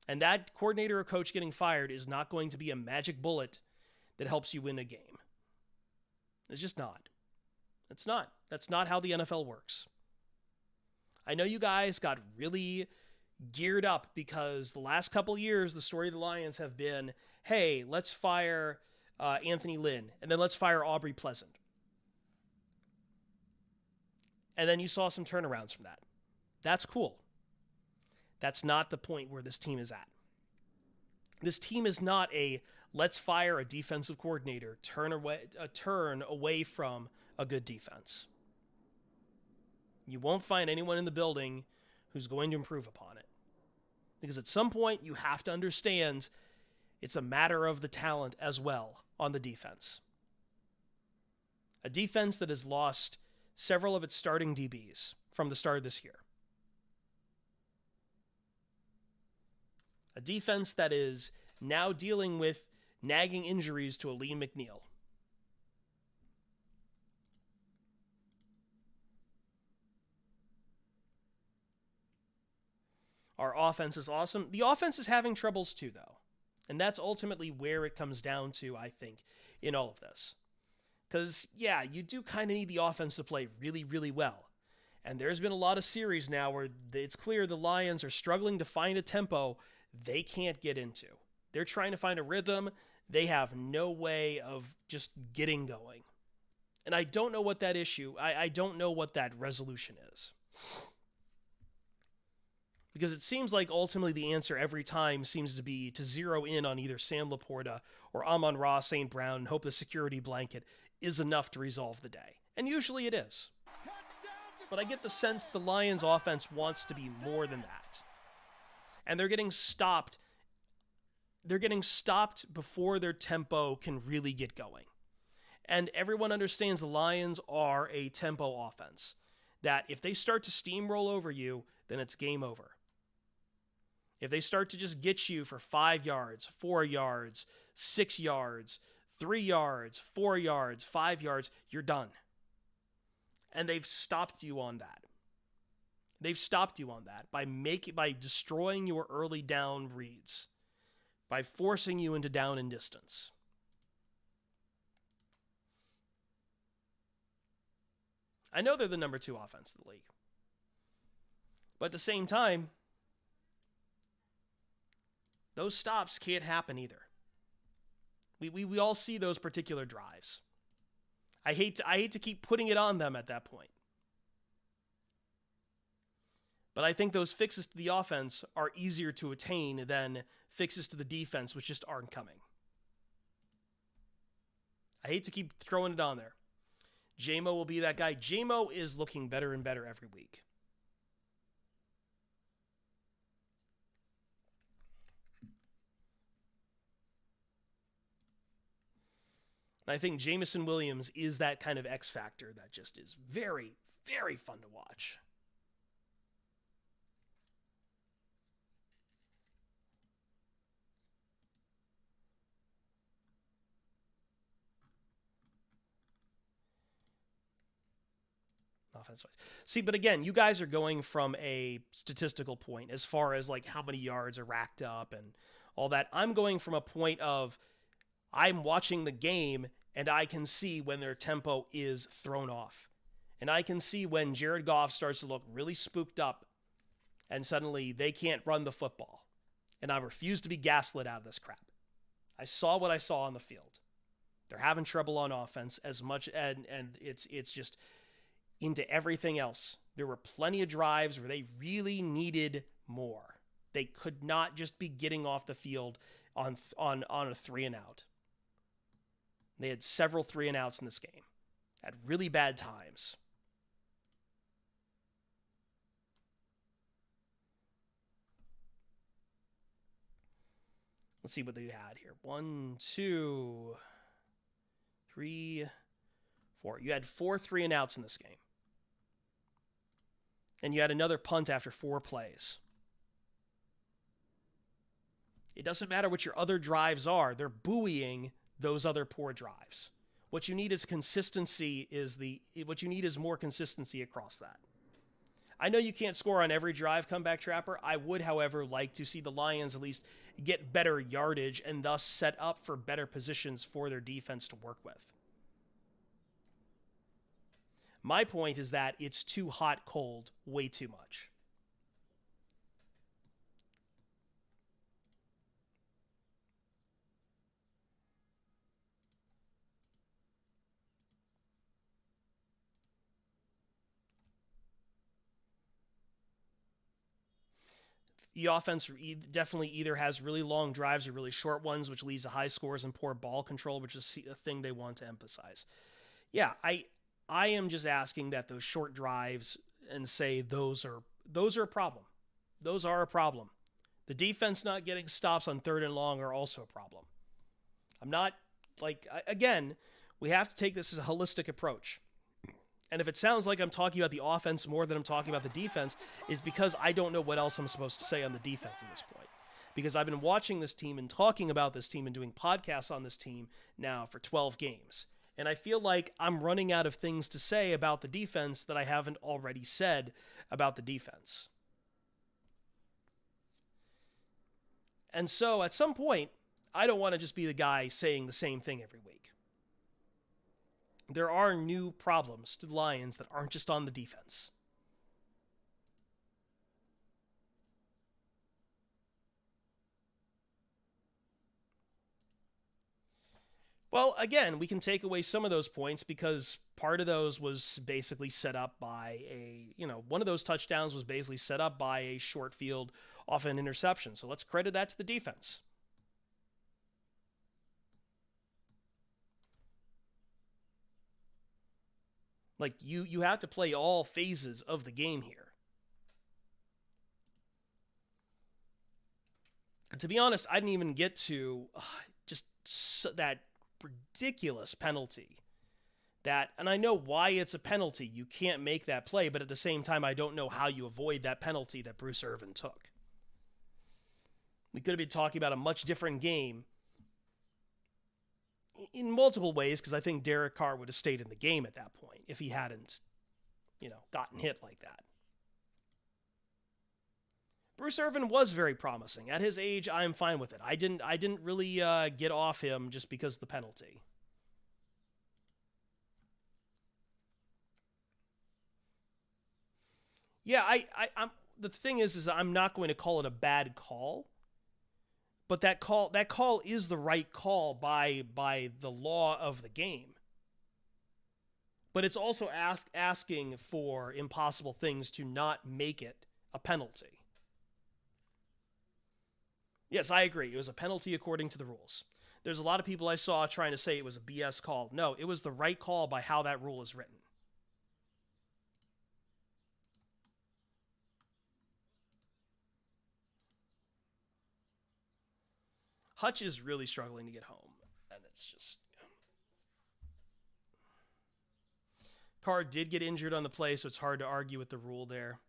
And that coordinator or coach getting fired is not going to be a magic bullet that helps you win a game. It's just not. It's not. That's not how the NFL works. I know you guys got really geared up because the last couple of years, the story of the Lions have been, hey, let's fire Anthony Lynn, and then let's fire Aubrey Pleasant. And then you saw some turnarounds from that. That's cool. That's not the point where this team is at. This team is not a let's fire a defensive coordinator, turn away from a good defense. You won't find anyone in the building who's going to improve upon it. Because at some point, you have to understand it's a matter of the talent as well on the defense. A defense that has lost several of its starting DBs from the start of this year. A defense that is now dealing with nagging injuries to Aleem McNeil. Our offense is awesome. The offense is having troubles too, though. And that's ultimately where it comes down to, I think, in all of this. Because, yeah, you do kind of need the offense to play really, really well. And there's been a lot of series now where it's clear the Lions are struggling to find a tempo they can't get into. They're trying to find a rhythm. They have no way of just getting going. And I don't know what that issue, I don't know what that resolution is. Because it seems like ultimately the answer every time seems to be to zero in on either Sam Laporta or Amon-Ra St. Brown and hope the security blanket is enough to resolve the day. And usually it is. But I get the sense the Lions offense wants to be more than that. And they're getting stopped. They're getting stopped before their tempo can really get going. And everyone understands the Lions are a tempo offense. That if they start to steamroll over you, then it's game over. If they start to just get you for 5 yards, 4 yards, 6 yards, 3 yards, 4 yards, 5 yards, you're done. And they've stopped you on that. They've stopped you on that by destroying your early down reads, by forcing you into down and distance. I know they're the number 2 offense in the league. But at the same time, those stops can't happen either. We all see those particular drives. I hate to keep putting it on them at that point. But I think those fixes to the offense are easier to attain than fixes to the defense, which just aren't coming. I hate to keep throwing it on there. J-Mo will be that guy. J-Mo is looking better and better every week. And I think Jameson Williams is that kind of X factor that just is very, very fun to watch. Offense-wise. See, but again, you guys are going from a statistical point as far as like how many yards are racked up and all that. I'm going from a point of I'm watching the game and I can see when their tempo is thrown off. And I can see when Jared Goff starts to look really spooked up and suddenly they can't run the football. And I refuse to be gaslit out of this crap. I saw what I saw on the field. They're having trouble on offense as much, and it's just into everything else. There were plenty of drives where they really needed more. They could not just be getting off the field on a 3 and out. They had several 3 and outs in this game at really bad times. Let's see what they had here. 1, 2, 3, 4. You had 4 3 and outs in this game. And you had another punt after 4 plays. It doesn't matter what your other drives are. They're buoying those other poor drives. What you need is consistency what you need is more consistency across that. I know you can't score on every drive, Comeback Trapper. I would, however, like to see the Lions at least get better yardage and thus set up for better positions for their defense to work with. My point is that it's too hot, cold, way too much. The offense definitely either has really long drives or really short ones, which leads to high scores and poor ball control, which is a thing they want to emphasize. Yeah, I am just asking that those short drives and say those are a problem. Those are a problem. The defense not getting stops on 3rd and long are also a problem. I'm not again, we have to take this as a holistic approach. And if it sounds like I'm talking about the offense more than I'm talking about the defense, is because I don't know what else I'm supposed to say on the defense at this point. Because I've been watching this team and talking about this team and doing podcasts on this team now for 12 games. And I feel like I'm running out of things to say about the defense that I haven't already said about the defense. And so at some point, I don't want to just be the guy saying the same thing every week. There are new problems to the Lions that aren't just on the defense. Well, again, we can take away some of those points because part of those was basically set up by one of those touchdowns was basically set up by a short field off an interception. So let's credit that to the defense. Like, you have to play all phases of the game here. And to be honest, I didn't even get to that ridiculous penalty. And I know why it's a penalty. You can't make that play, but at the same time, I don't know how you avoid that penalty that Bruce Irvin took. We could have been talking about a much different game in multiple ways, because I think Derek Carr would have stayed in the game at that point if he hadn't, gotten hit like that. Bruce Irvin was very promising. At his age, I'm fine with it. I didn't really get off him just because of the penalty. Yeah, I'm. The thing is I'm not going to call it a bad call. But that call is the right call by the law of the game. But it's also asking for impossible things to not make it a penalty. Yes, I agree. It was a penalty according to the rules. There's a lot of people I saw trying to say it was a BS call. No, it was the right call by how that rule is written. Hutch is really struggling to get home, and it's just... Carr did get injured on the play, so it's hard to argue with the rule there.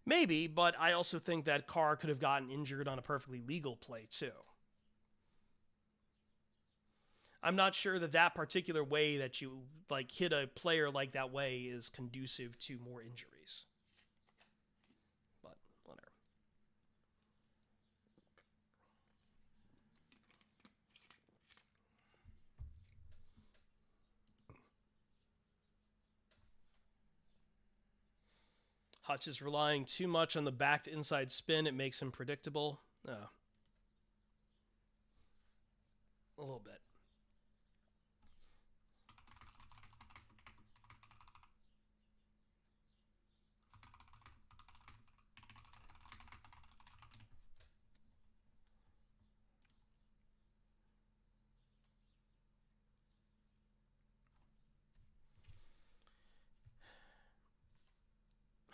Maybe, but I also think that Carr could have gotten injured on a perfectly legal play, too. I'm not sure that particular way that you hit a player like that way is conducive to more injuries. But whatever. Hutch is relying too much on the back to inside spin. It makes him predictable. A little bit.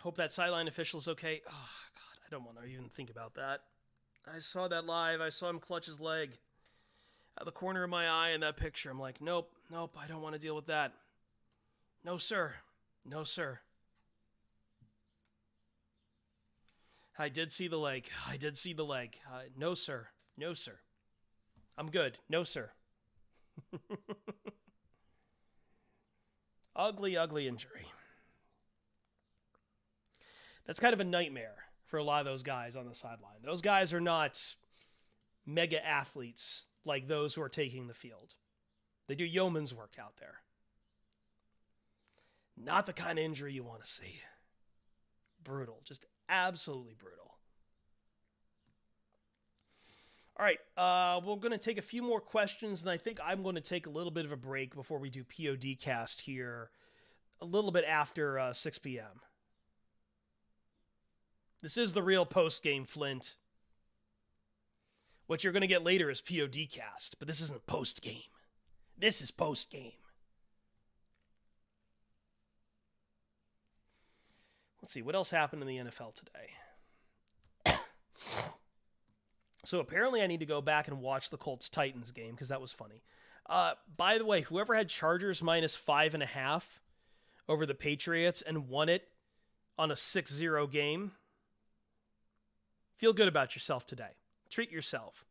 Hope that sideline official is okay. Oh, God, I don't want to even think about that. I saw that live. I saw him clutch his leg out of the corner of my eye in that picture. I'm like, nope, I don't want to deal with that. No, sir. No, sir. I did see the leg. No, sir. No, sir. I'm good. No, sir. Ugly, ugly injury. That's kind of a nightmare for a lot of those guys on the sideline. Those guys are not mega athletes like those who are taking the field. They do yeoman's work out there. Not the kind of injury you want to see. Brutal. Just absolutely brutal. All right, we're going to take a few more questions, and I think I'm going to take a little bit of a break before we do PODcast here a little bit after 6 p.m. This is the real post-game, Flint. What you're going to get later is PODcast, but this isn't post-game. This is post-game. Let's see, what else happened in the NFL today? So apparently I need to go back and watch the Colts-Titans game because that was funny. By the way, whoever had Chargers minus 5.5 over the Patriots and won it on a 6-0 game, feel good about yourself today. Treat yourself.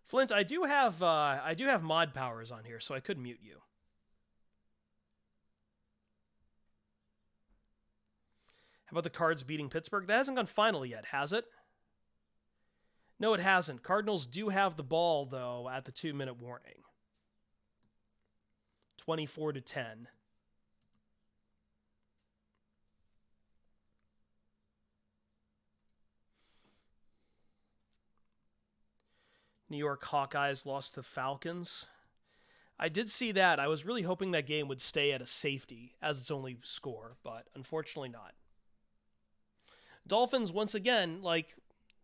Flint, I do have mod powers on here, so I could mute you. How about the Cards beating Pittsburgh? That hasn't gone final yet, has it? No, it hasn't. Cardinals do have the ball, though, at the 2-minute warning. 24-10. New York Hawkeyes lost to Falcons. I did see that. I was really hoping that game would stay at a safety as its only score, but unfortunately not. Dolphins, once again,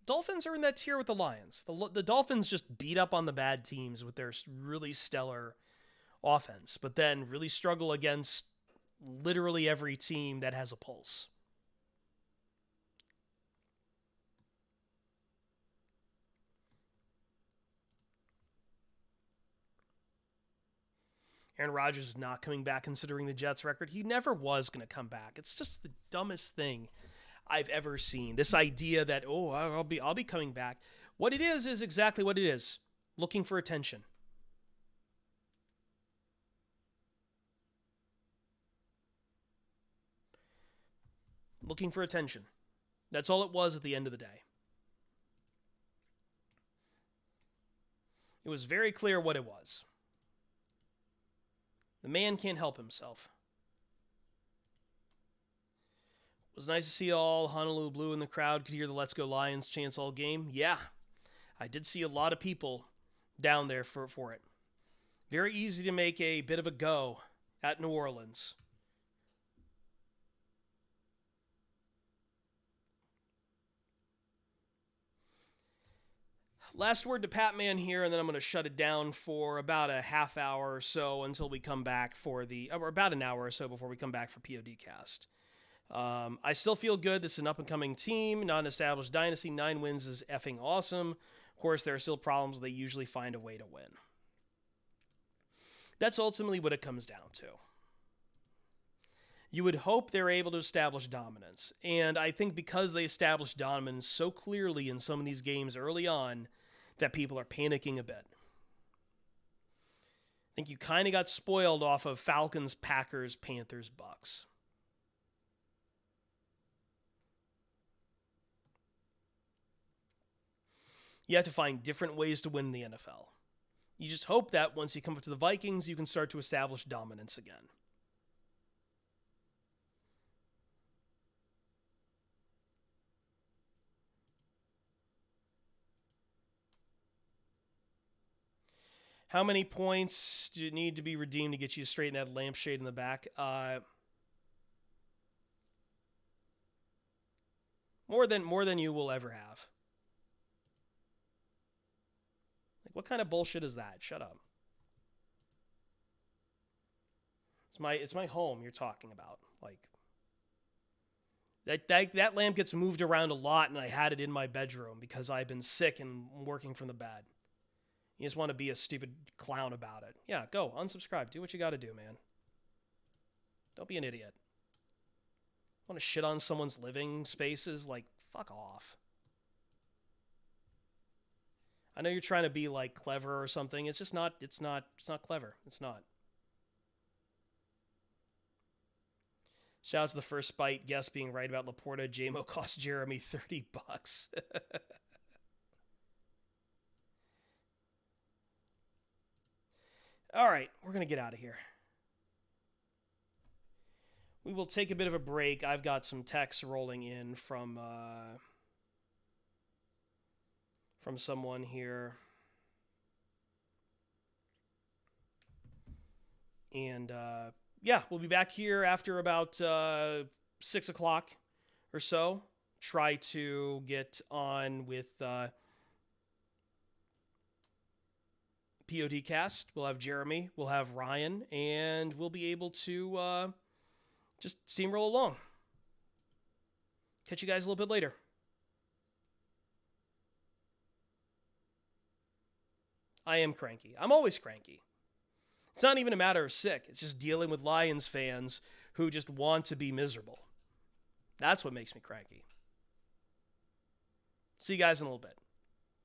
Dolphins are in that tier with the Lions. The Dolphins just beat up on the bad teams with their really stellar offense, but then really struggle against literally every team that has a pulse. Aaron Rodgers is not coming back considering the Jets record. He never was going to come back. It's just the dumbest thing I've ever seen. This idea that, I'll be coming back. What it is exactly what it is. Looking for attention. Looking for attention. That's all it was at the end of the day. It was very clear what it was. The man can't help himself. It was nice to see all Honolulu Blue in the crowd. Could hear the Let's Go Lions chants all game. Yeah, I did see a lot of people down there for it. Very easy to make a bit of a go at New Orleans. Last word to Pat Man here, and then I'm going to shut it down for about a half hour or so until we come back or about an hour or so before we come back for PODcast. I still feel good. This is an up-and-coming team, not an established dynasty. 9 wins is effing awesome. Of course, there are still problems. They usually find a way to win. That's ultimately what it comes down to. You would hope they're able to establish dominance. And I think because they established dominance so clearly in some of these games early on, that people are panicking a bit. I think you kind of got spoiled off of Falcons, Packers, Panthers, Bucks. You have to find different ways to win in the NFL. You just hope that once you come up to the Vikings, you can start to establish dominance again. How many points do you need to be redeemed to get you straight in that lampshade in the back? More than you will ever have. Like, what kind of bullshit is that? Shut up. It's my home you're talking about. Like, that lamp gets moved around a lot, and I had it in my bedroom because I've been sick and working from the bed. You just want to be a stupid clown about it. Yeah, go. Unsubscribe. Do what you got to do, man. Don't be an idiot. Want to shit on someone's living spaces? Like, fuck off. I know you're trying to be like clever or something. It's just not. It's not clever. It's not. Shout out to the first bite guest being right about Laporta. JMO cost Jeremy $30. All right, we're going to get out of here. We will take a bit of a break. I've got some texts rolling in from someone here. And yeah, we'll be back here after about 6 o'clock or so. Try to get on with PODcast. We'll have Jeremy, we'll have Ryan, and we'll be able to just steamroll along. Catch you guys a little bit later. I am cranky. I'm always cranky. It's not even a matter of sick. It's just dealing with Lions fans who just want to be miserable. That's what makes me cranky. See you guys in a little bit.